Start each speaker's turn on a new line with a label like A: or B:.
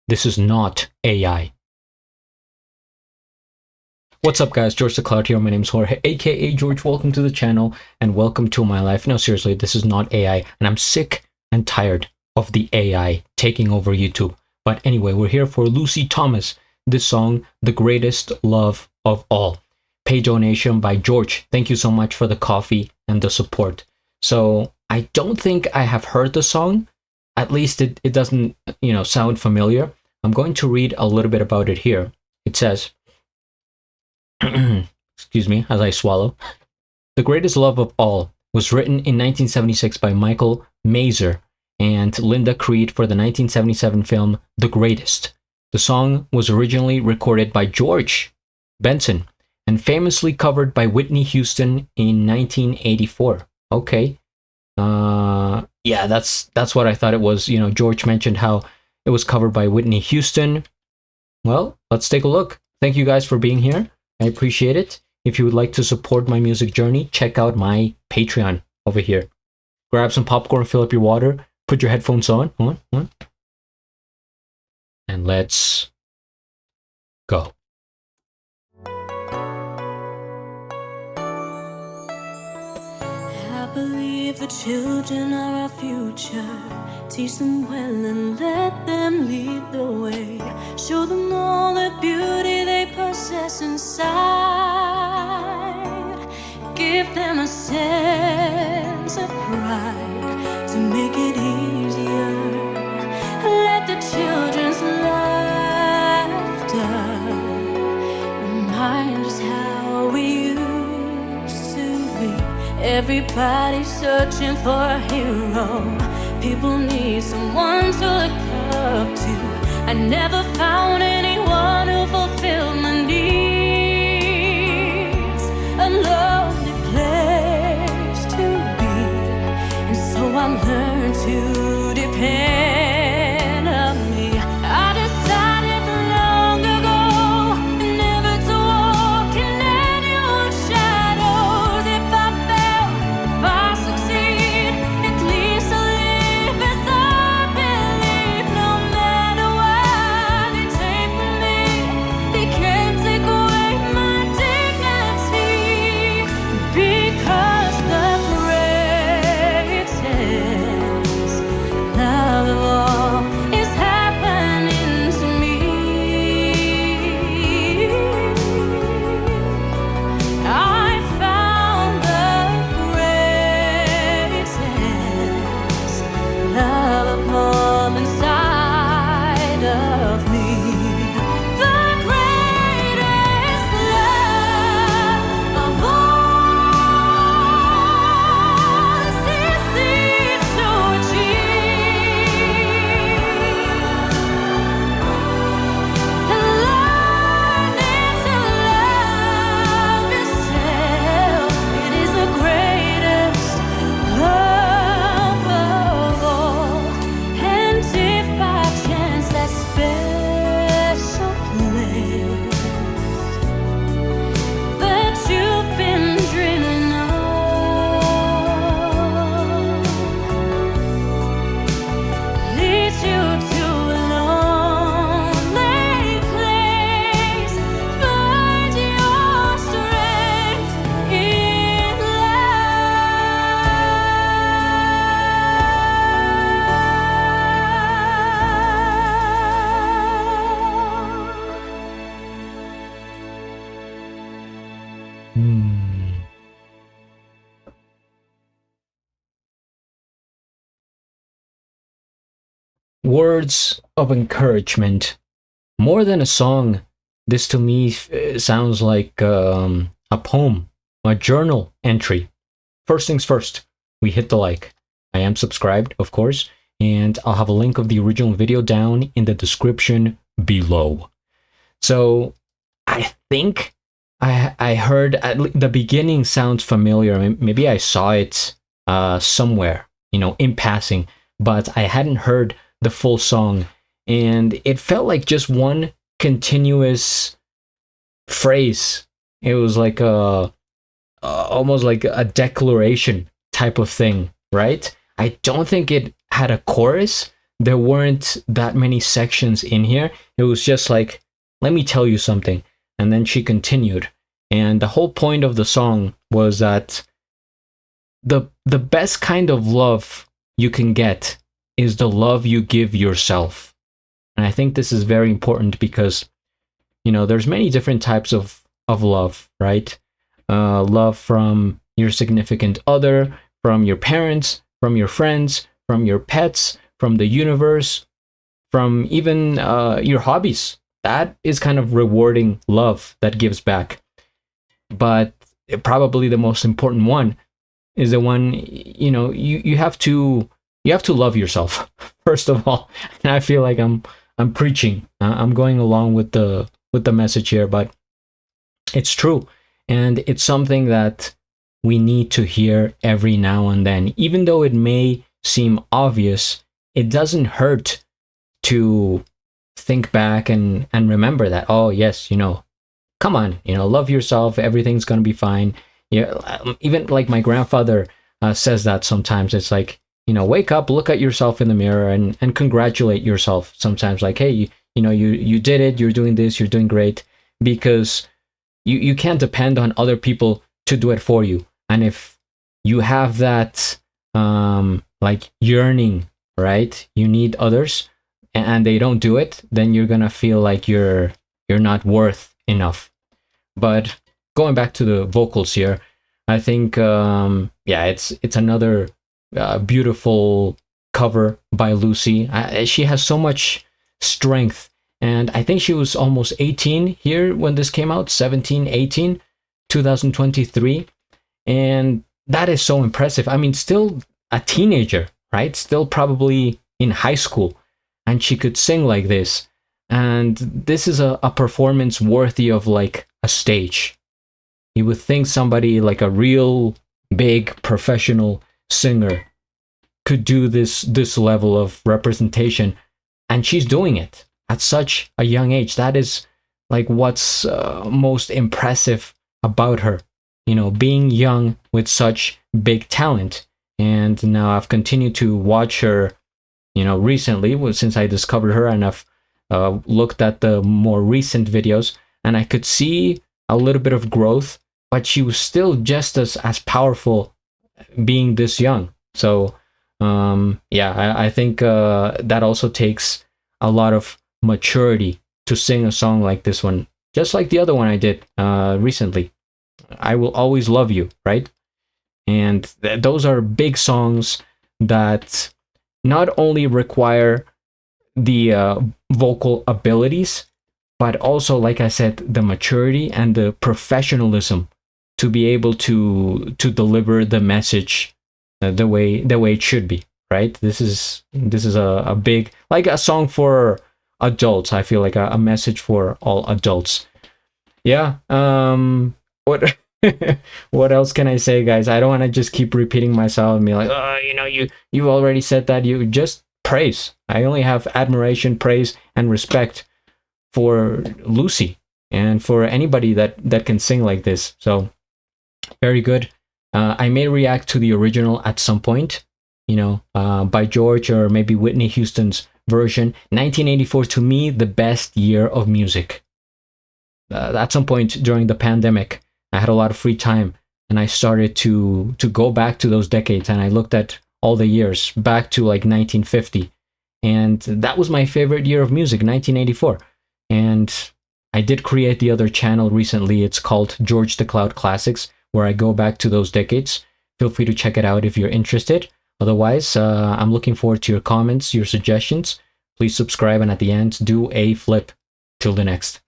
A: This is not AI. What's up, guys? GeorgeTheCloud here. My name's Jorge, aka George. Welcome to the channel and welcome to my life. No, seriously, this is not AI, and I'm sick and tired of the AI taking over YouTube. But anyway, we're here for Lucy Thomas. This song, The Greatest Love of All. Pay donation by George. Thank you so much for the coffee and the support. So I don't think I have heard the song. At least it doesn't, sound familiar. I'm going to read a little bit about it here. It says, excuse me as I swallow. The Greatest Love of All was written in 1976 by Michael Mazer and Linda Creed for the 1977 film The Greatest. The song was originally recorded by George Benson and famously covered by Whitney Houston in 1984. Okay. Yeah, that's what I thought it was. George mentioned how it was covered by Whitney Houston. Well, let's take a look. Thank you guys for being here. I appreciate it. If you would like to support my music journey, check out my Patreon over here. Grab some popcorn, fill up your water, put your headphones on, and let's go.
B: I believe the children are our future. Teach them well and let them lead the way. Show them all the beauty they possess inside. Give them a sense of pride to make it easier. Let the children's laughter remind us how we used to be. Everybody's searching for a hero. People need someone to look up to. I never found anyone who fulfilled my needs. A lonely place to be, and so I learned to depend on me. I decided long ago never to walk in anyone's shadows. If I fail, if I succeed, at least I live as I believe. No matter what they take from me, they can't take away my dignity. Because the greatest love of all is happening to me. I found the greatest love of all inside of me. The greatest love of all is easy to achieve. Learning to love yourself, it is the greatest love of all. And if by chance that special place that you've been dreaming of leads you to a lonely place, find your strength in
A: Words of encouragement. More than a song, this to me sounds like a poem, a journal entry. First things first, we hit the like. I am subscribed, of course, and I'll have a link of the original video down in the description below. So I think I heard the beginning sounds familiar. Maybe I saw it somewhere, in passing, but I hadn't heard the full song, and it felt like just one continuous phrase. It was like almost like a declaration type of thing, right? I don't think it had a chorus. there weren't that many sections in here. It was just like, let me tell you something. And then she continued. And the whole point of the song was that the best kind of love you can get is the love you give yourself. And I think this is very important because, there's many different types of love, right? Love from your significant other, from your parents, from your friends, from your pets, from the universe, from even your hobbies. That is kind of rewarding love that gives back. But probably the most important one is the one, you have to love yourself first of all. And I feel like I'm preaching. I'm going along with the message here, but it's true, and it's something that we need to hear every now and then. Even though it may seem obvious, it doesn't hurt to think back and remember that, oh yes, come on, love yourself, everything's gonna be fine. Even like my grandfather says that sometimes. It's like, wake up, look at yourself in the mirror, and congratulate yourself sometimes, like, hey, you did it, you're doing this, you're doing great. Because you can't depend on other people to do it for you. And if you have that like yearning, right, you need others, and they don't do it, then you're gonna feel like you're not worth enough. But going back to the vocals here, I think it's another beautiful cover by Lucy. She has so much strength, and I think she was almost 18 here when this came out, 17, 18, 2023, and that is so impressive. I mean, still a teenager, right? Still probably in high school, and she could sing like this. And this is a performance worthy of like a stage. You would think somebody like a real big professional singer could do this level of representation, and she's doing it at such a young age. That is like what's most impressive about her, being young with such big talent. And now I've continued to watch her, recently, since I discovered her, and I've looked at the more recent videos, and I could see a little bit of growth, but she was still just as powerful being this young. So I think that also takes a lot of maturity to sing a song like this one, just like the other one I did recently, I Will Always Love You, right? And those are big songs that not only require the vocal abilities, but also, like I said, the maturity and the professionalism to be able to deliver the message the way it should be, right? This is a big, like a song for adults. I feel like a message for all adults. Yeah. What what else can I say, guys? I don't want to just keep repeating myself and be like, oh, you already said that. You just praise. I only have admiration, praise, and respect for Lucy and for anybody that can sing like this. So very good. I may react to the original at some point, by George or maybe Whitney Houston's version. 1984, to me, the best year of music. At some point during the pandemic, I had a lot of free time, and I started to go back to those decades, and I looked at all the years back to like 1950, and that was my favorite year of music, 1984. And I did create the other channel recently. It's called GeorgeTheCloud Classics, where I go back to those decades. Feel free to check it out if you're interested. Otherwise, I'm looking forward to your comments, your suggestions. Please subscribe, and at the end, do a flip. Till the next.